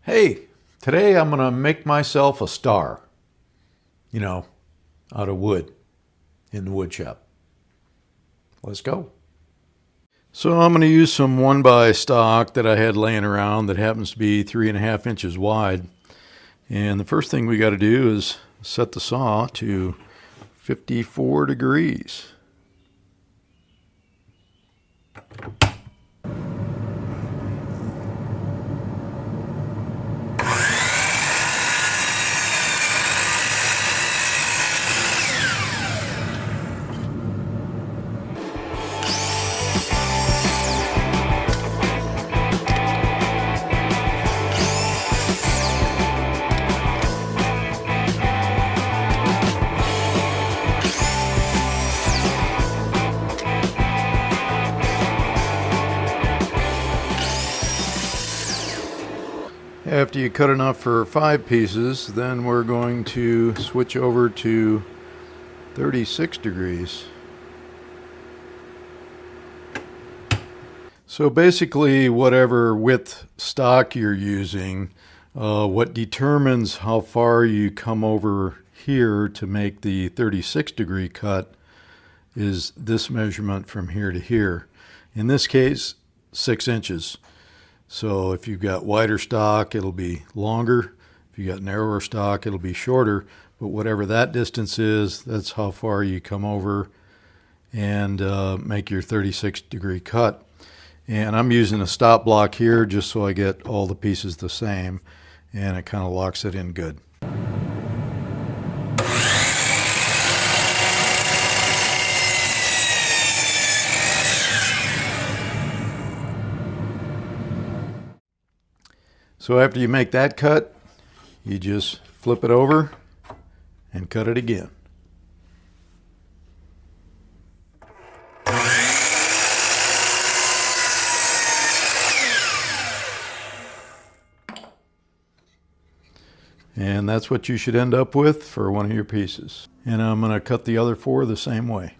Hey, today I'm going to make myself a star, you know, out of wood in the wood shop. Let's go. So I'm going to use some 1x stock that I had laying around that happens to be 3.5 inches wide. And the first thing we got to do is set the saw to 54 degrees. After you cut enough for 5 pieces, then we're going to switch over to 36 degrees. So basically, whatever width stock you're using, what determines how far you come over here to make the 36 degree cut is this measurement from here to here. In this case, 6 inches. So if you've got wider stock, it'll be longer. If you got narrower stock, it'll be shorter. But whatever that distance is, that's how far you come over and make your 36 degree cut. And I'm using a stop block here just so I get all the pieces the same, and it kind of locks it in good. So after you make that cut, you just flip it over and cut it again. And that's what you should end up with for one of your pieces. And I'm going to cut the other 4 the same way.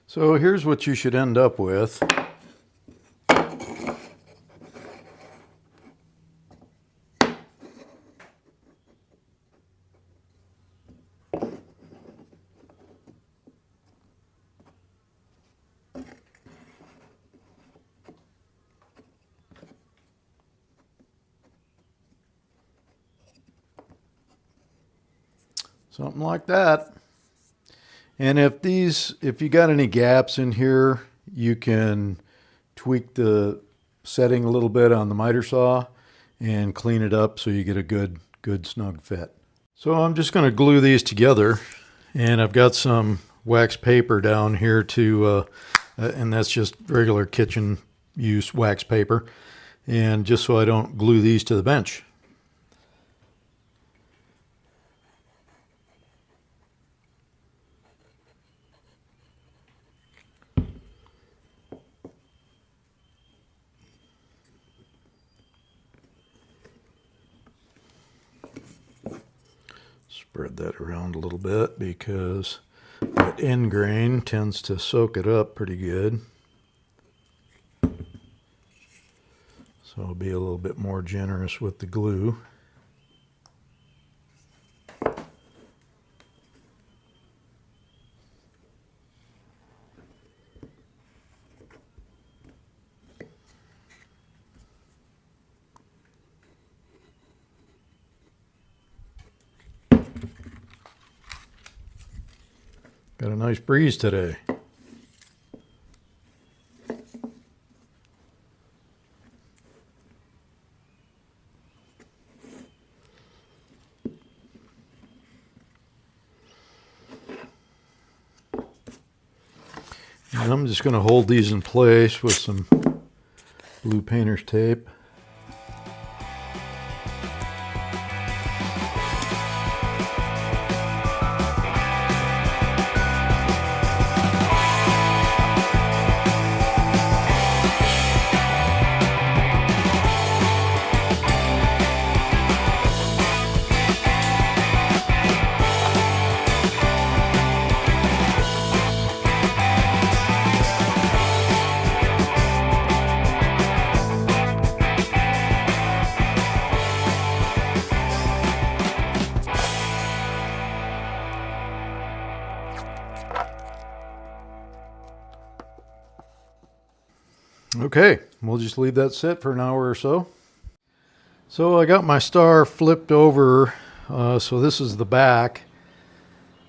So here's what you should end up with. Something like that. And if you got any gaps in here, you can tweak the setting a little bit on the miter saw and clean it up so you get a good snug fit. So I'm just going to glue these together, and I've got some wax paper down here and that's just regular kitchen use wax paper, and just so I don't glue these to the bench. Spread that around a little bit because that end grain tends to soak it up pretty good. So I'll be a little bit more generous with the glue. Got a nice breeze today. And I'm just going to hold these in place with some blue painter's tape. Okay, we'll just leave that sit for an hour or so. So I got my star flipped over, so this is the back.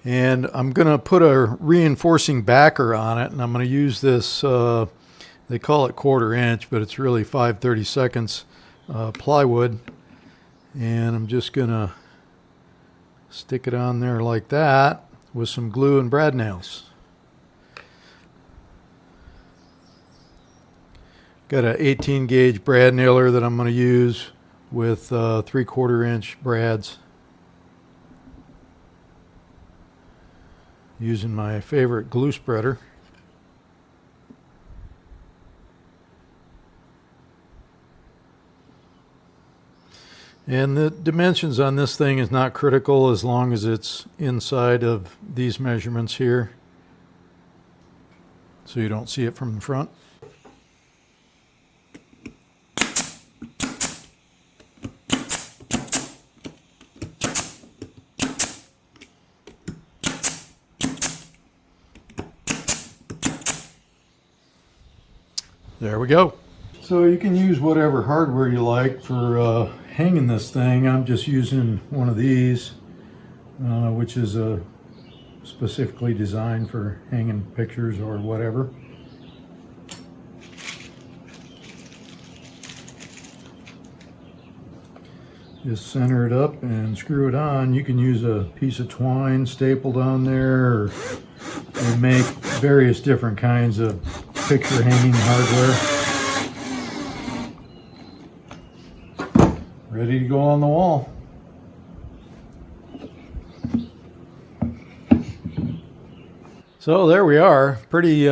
And I'm going to put a reinforcing backer on it, and I'm going to use this, they call it 1/4 inch, but it's really 5/32 plywood. And I'm just going to stick it on there like that with some glue and brad nails. Got an 18 gauge brad nailer that I'm going to use with 3/4 inch brads. Using my favorite glue spreader. And the dimensions on this thing is not critical as long as it's inside of these measurements here, so you don't see it from the front. There we go. So you can use whatever hardware you like for hanging this thing. I'm just using one of these, which is specifically designed for hanging pictures or whatever. Just center it up and screw it on. You can use a piece of twine stapled on there, or make various different kinds of picture hanging hardware. Ready to go on the wall. So there we are. Pretty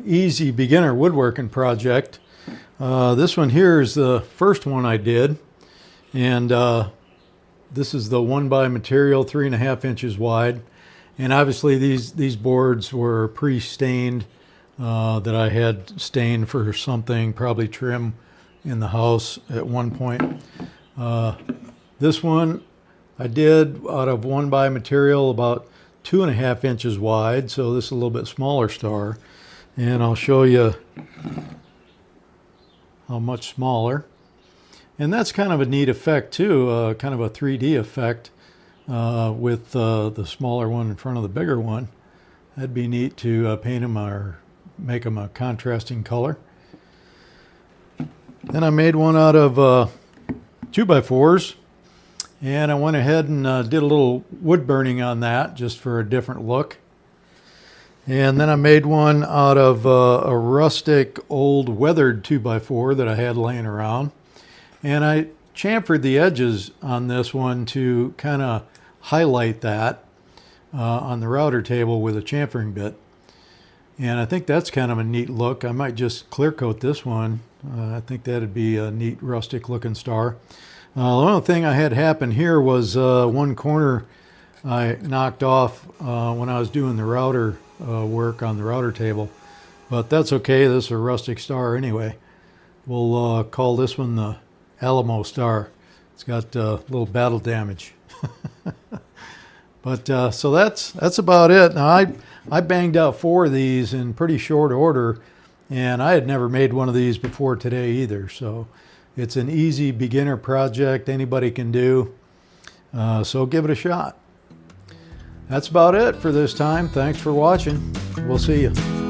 easy beginner woodworking project. This one here is the first one I did, and this is the 1x material, 3.5 inches wide. And obviously these boards were pre-stained, that I had stained for something, probably trim in the house at one point. This one I did out of 1x material, about 2.5 inches wide, so this is a little bit smaller star, and I'll show you how much smaller. And that's kind of a neat effect too, kind of a 3D effect with the smaller one in front of the bigger one. That'd be neat to paint them or make them a contrasting color. Then I made one out of 2x4s, and I went ahead and did a little wood burning on that just for a different look. And then I made one out of a rustic old weathered 2x4 that I had laying around, and I chamfered the edges on this one to kind of highlight that on the router table with a chamfering bit. And I think that's kind of a neat look. I might just clear coat this one. I think that'd be a neat rustic looking star. The only thing I had happen here was one corner I knocked off when I was doing the router work on the router table. But that's okay, this is a rustic star anyway. We'll call this one the Alamo star. It's got a little battle damage. But so that's about it. Now I banged out 4 of these in pretty short order, and I had never made one of these before today either. So it's an easy beginner project anybody can do. So give it a shot. That's about it for this time. Thanks for watching. We'll see you.